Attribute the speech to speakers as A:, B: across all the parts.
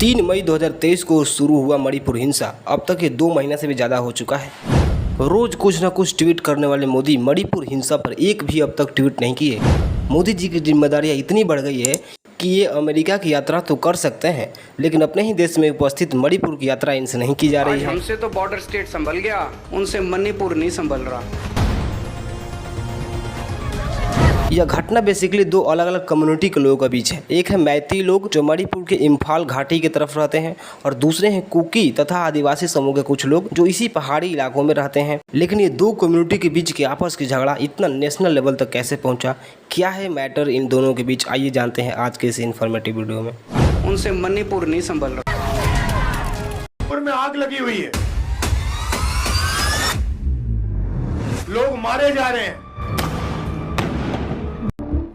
A: 3 मई 2023 को शुरू हुआ मणिपुर हिंसा अब तक ये 2 महीना से भी ज़्यादा हो चुका है। रोज कुछ ना कुछ ट्वीट करने वाले मोदी मणिपुर हिंसा पर एक भी अब तक ट्वीट नहीं किए। मोदी जी की जिम्मेदारियां इतनी बढ़ गई है कि ये अमेरिका की यात्रा तो कर सकते हैं, लेकिन अपने ही देश में उपस्थित मणिपुर की यात्रा इनसे नहीं की जा रही है।
B: हमसे तो बॉर्डर स्टेट संभल गया, उनसे मणिपुर नहीं संभल रहा।
A: यह घटना बेसिकली 2 अलग अलग कम्युनिटी के लोगों के बीच है। एक है मैती लोग जो मणिपुर के इम्फाल घाटी की तरफ रहते हैं, और दूसरे हैं कुकी तथा आदिवासी समूह के कुछ लोग जो इसी पहाड़ी इलाकों में रहते हैं। लेकिन ये 2 कम्युनिटी के बीच के आपस की झगड़ा इतना नेशनल लेवल तक कैसे पहुंचा, क्या है मैटर इन दोनों के बीच, आइए जानते हैं आज के इस इन्फॉर्मेटिव वीडियो में।
B: उनसे मणिपुर नहीं संभल रहा।
C: मणिपुर में आग लगी हुई है, लोग मारे जा रहे हैं,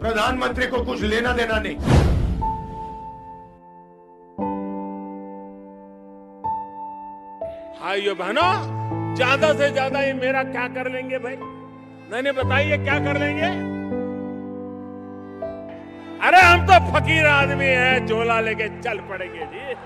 C: प्रधानमंत्री को कुछ लेना देना नहीं।
D: भाइयों बहनों, ज्यादा से ज्यादा ये मेरा क्या कर लेंगे भाई? नहीं बताइए क्या कर लेंगे? अरे हम तो फकीर आदमी हैं, झोला लेके चल पड़ेंगे जी।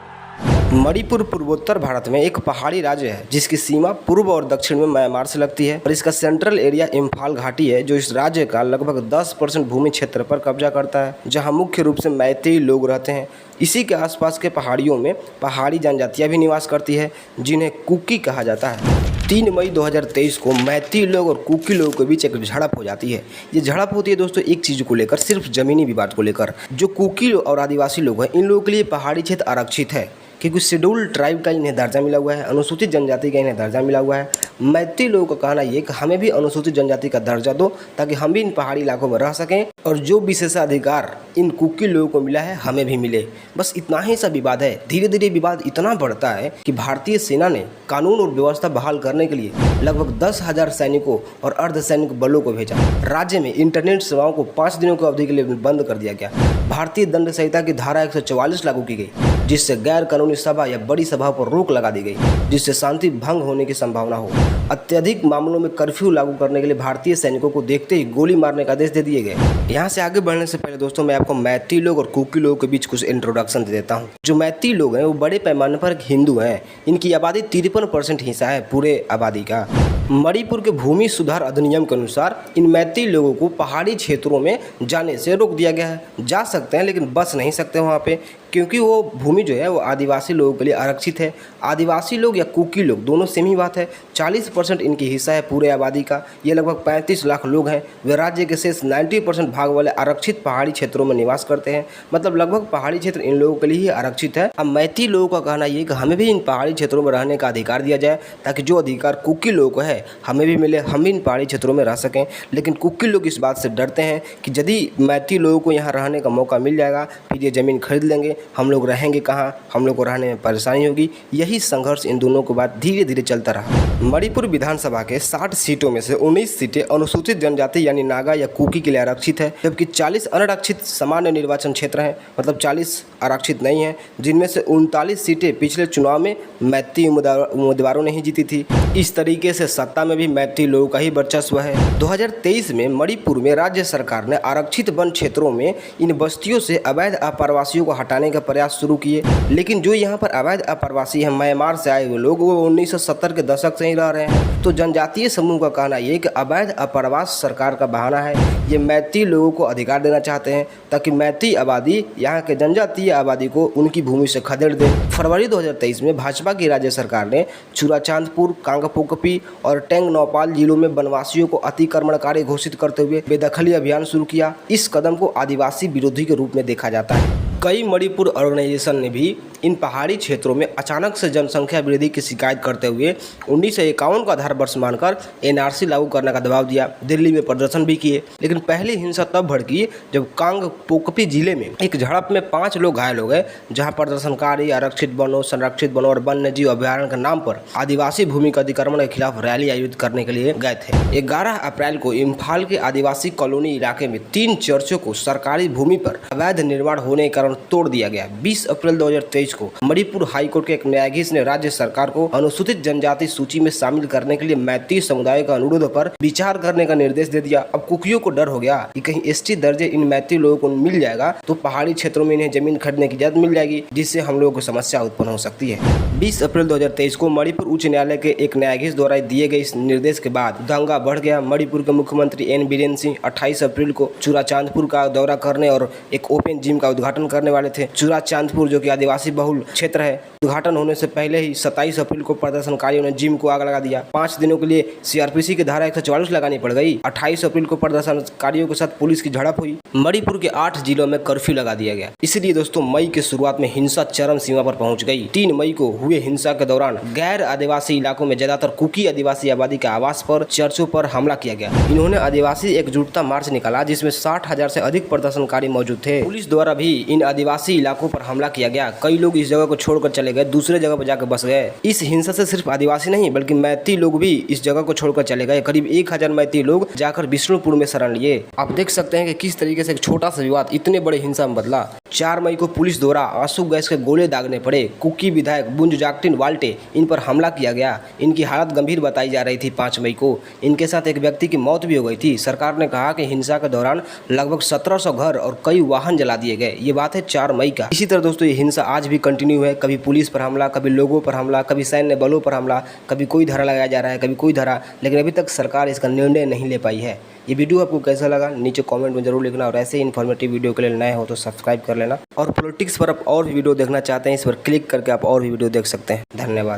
A: मणिपुर पूर्वोत्तर भारत में एक पहाड़ी राज्य है जिसकी सीमा पूर्व और दक्षिण में म्यांमार से लगती है, और इसका सेंट्रल एरिया इम्फाल घाटी है जो इस राज्य का लगभग 10% भूमि क्षेत्र पर कब्जा करता है, जहां मुख्य रूप से मैतेई लोग रहते हैं। इसी के आसपास के पहाड़ियों में पहाड़ी जनजातियां भी निवास करती है जिन्हें कुकी कहा जाता है। 3 मई 2023 को मैती लोग और कुकी लोगों के बीच एक झड़प हो जाती है। ये झड़प होती है दोस्तों एक चीज़ को लेकर, सिर्फ ज़मीनी विवाद को लेकर। जो कुकी और आदिवासी लोग हैं, इन लोगों के लिए पहाड़ी क्षेत्र आरक्षित है क्योंकि शेड्यूल्ड ट्राइब का इन्हें दर्जा मिला हुआ है, अनुसूचित जनजाति का इन्हें दर्जा मिला हुआ है। मैती लोगों का कहना ये कि हमें भी अनुसूचित जनजाति का दर्जा दो ताकि हम भी इन पहाड़ी इलाकों में रह सकें, और जो विशेषाधिकार इन कुकी लोगों को मिला है हमें भी मिले। बस इतना ही सा विवाद है। धीरे धीरे विवाद इतना बढ़ता है कि भारतीय सेना ने कानून और व्यवस्था बहाल करने के लिए लगभग 10,000 सैनिकों और अर्धसैनिक बलों को भेजा। राज्य में इंटरनेट सेवाओं को 5 दिनों की अवधि के लिए बंद कर दिया गया। भारतीय दंड संहिता की धारा 144 लागू की गई, जिससे गैर कानूनी सभा या बड़ी सभा पर रोक लगा दी गई, जिससे शांति भंग होने की संभावना हो। अत्यधिक मामलों में कर्फ्यू लागू करने के लिए भारतीय सैनिकों को देखते ही गोली मारने का आदेश दे दिए गए। यहाँ से आगे बढ़ने से पहले दोस्तों मैं आपको मैती लोग और कुकी लोगों के बीच कुछ इंट्रोडक्शन दे देता हूँ। जो मैती लोग हैं वो बड़े पैमाने पर हिंदू हैं। इनकी आबादी 53% हिस्सा है पूरे आबादी का। मणिपुर के भूमि सुधार अधिनियम के अनुसार इन मैती लोगों को पहाड़ी क्षेत्रों में जाने से रोक दिया गया है। जा सकते हैं लेकिन बस नहीं सकते वहाँ पे, क्योंकि वो भूमि जो है वो आदिवासी लोगों के लिए आरक्षित है। आदिवासी लोग या कुकी लोग दोनों सेम ही बात है। 40% इनकी हिस्सा है पूरे आबादी का। ये लगभग 35 लाख लोग हैं। वे राज्य के शेष 90% भाग वाले आरक्षित पहाड़ी क्षेत्रों में निवास करते हैं। मतलब लगभग पहाड़ी क्षेत्र इन लोगों के लिए ही आरक्षित है। अब मैती लोगों का कहना ये कि हमें भी इन पहाड़ी क्षेत्रों में रहने का अधिकार दिया जाए, ताकि जो अधिकार कुकी लोगों को है हमें भी मिले, हम भी इन पहाड़ी क्षेत्रों में रह सकें। लेकिन कुकी लोग इस बात से डरते हैं कि यदि मैती लोगों को यहाँ रहने का मौका मिल जाएगा फिर ये ज़मीन खरीद लेंगे, हम लोग रहेंगे कहाँ, हम लोग को रहने में परेशानी होगी। यही संघर्ष इन दोनों के बाद धीरे धीरे चलता रहा। मणिपुर विधानसभा के 60 सीटों में से 19 सीटें अनुसूचित जनजाति यानी नागा या कुकी के लिए आरक्षित है, जबकि 40 अनारक्षित सामान्य निर्वाचन क्षेत्र हैं, मतलब 40 आरक्षित नहीं है, जिनमें से 39 सीटें पिछले चुनाव में मैती उम्मीदवारों ने ही जीती थी। इस तरीके से सत्ता में भी मैती लोगों का ही वर्चस्व है। 2023 में मणिपुर में राज्य सरकार ने आरक्षित वन क्षेत्रों में इन बस्तियों से अवैध अप्रवासियों को हटाने का प्रयास शुरू किए, लेकिन जो यहाँ पर अवैध अप्रवासी हैं म्यांमार से आए हुए लोग, वो 1970 के दशक से ही रह रहे हैं। तो जनजातीय समूह का कहना ये कि अवैध अप्रवास सरकार का बहाना है। ये मैती लोगों को अधिकार देना चाहते हैं ताकि मैती आबादी यहाँ के जनजातीय आबादी को उनकी भूमि से खदेड़ दे। फरवरी 2023 में भाजपा की राज्य सरकार ने चुराचांदपुर, कांगपोकपी और टेंग नौपाल जिलों में वनवासियों को अतिक्रमणकारी घोषित करते हुए बेदखली अभियान शुरू किया। इस कदम को आदिवासी विरोधी के रूप में देखा जाता है। कई मणिपुर ऑर्गेनाइजेशन ने भी इन पहाड़ी क्षेत्रों में अचानक से जनसंख्या वृद्धि की शिकायत करते हुए 1951 का आधार वर्ष मानकर एनआरसी लागू करने का दबाव दिया। दिल्ली में प्रदर्शन भी किए, लेकिन पहली हिंसा तब भड़की जब कांगपोकपी जिले में एक झड़प में 5 लोग घायल हो गए, जहां प्रदर्शनकारी आरक्षित वनों, संरक्षित वनों और वन्य जीव अभ्यारण्य के नाम पर आदिवासी भूमि के अतिक्रमण के खिलाफ रैली आयोजित करने के लिए गए थे। 11 अप्रैल को इम्फाल के आदिवासी कॉलोनी इलाके में 3 चर्चों को सरकारी भूमि पर अवैध निर्माण होने के कारण तोड़ दिया गया। 20 अप्रैल 2023 2023 को मणिपुर हाईकोर्ट के एक न्यायाधीश ने राज्य सरकार को अनुसूचित जनजाति सूची में शामिल करने के लिए मैती समुदाय का अनुरोध पर विचार करने का निर्देश दे दिया। अब कुकियों को डर हो गया कि कहीं एसटी दर्जे इन मैती लोगों को मिल जाएगा तो पहाड़ी क्षेत्रों में इन्हें जमीन खरीदने की इजाजत मिल जाएगी, जिससे हम लोगों को समस्या उत्पन्न हो सकती है। 20 अप्रैल 2023 को मणिपुर उच्च न्यायालय के एक न्यायाधीश द्वारा दिए गए इस निर्देश के बाद दंगा बढ़ गया। मणिपुर के मुख्यमंत्री एन बीरेन सिंह 28 अप्रैल को चूड़ाचांदपुर का दौरा करने और एक ओपन जिम का उद्घाटन करने वाले थे। चूड़ाचांदपुर जो कि आदिवासी बहुल क्षेत्र है, उद्घाटन होने से पहले ही 27 अप्रैल को प्रदर्शनकारियों ने जिम को आग लगा दिया। 5 दिनों के लिए सीआरपीसी की धारा 144 लगानी पड़ गई। 28 अप्रैल को प्रदर्शनकारियों के साथ पुलिस की झड़प हुई। मणिपुर के 8 जिलों में कर्फ्यू लगा दिया गया। इसलिए दोस्तों मई के शुरुआत में हिंसा चरम सीमा पर पहुंच गई। 3 मई को हुए हिंसा के दौरान गैर आदिवासी इलाकों में ज्यादातर कुकी आदिवासी आबादी के आवास पर चर्चों पर हमला किया गया। इन्होंने आदिवासी एकजुटता मार्च निकाला जिसमें 60,000 से अधिक प्रदर्शनकारी मौजूद थे। पुलिस द्वारा भी इन आदिवासी इलाकों पर हमला किया गया। कई लोग इस जगह को छोड़कर चले गए, दूसरे जगह पर जाकर बस गए। इस हिंसा से सिर्फ आदिवासी नहीं बल्कि मैती लोग भी इस जगह को छोड़कर चले गए। करीब 1000 मैती लोग जाकर विष्णुपुर में शरण लिए। आप देख सकते हैं कि किस तरीके से एक छोटा सा विवाद इतने बड़े हिंसा में बदला। 4 मई को पुलिस द्वारा आंसू गैस के गोले दागने पड़े। कुकी विधायक बुंज जाक्टिन वाल्टे इन पर हमला किया गया। इनकी हालत गंभीर बताई जा रही थी। 5 मई को इनके साथ एक व्यक्ति की मौत भी हो गई थी। सरकार ने कहा कि हिंसा के दौरान लगभग 1700 घर और कई वाहन जला दिए गए। ये बात है 4 मई का। इसी तरह दोस्तों ये हिंसा आज भी कंटिन्यू है। कभी पुलिस पर हमला, कभी लोगों पर हमला, कभी सैन्य बलों पर हमला, कभी कोई धारा लगाया जा रहा है, कभी कोई धारा, लेकिन अभी तक सरकार इसका निर्णय नहीं ले पाई है। ये वीडियो आपको कैसा लगा नीचे कमेंट में जरूर लिखना और ऐसे इन्फॉर्मेटिव वीडियो के लिए नए हो तो सब्सक्राइब कर लेना। और पॉलिटिक्स पर आप और भी वीडियो देखना चाहते हैं इस पर क्लिक करके आप और भी वीडियो देख सकते हैं। धन्यवाद।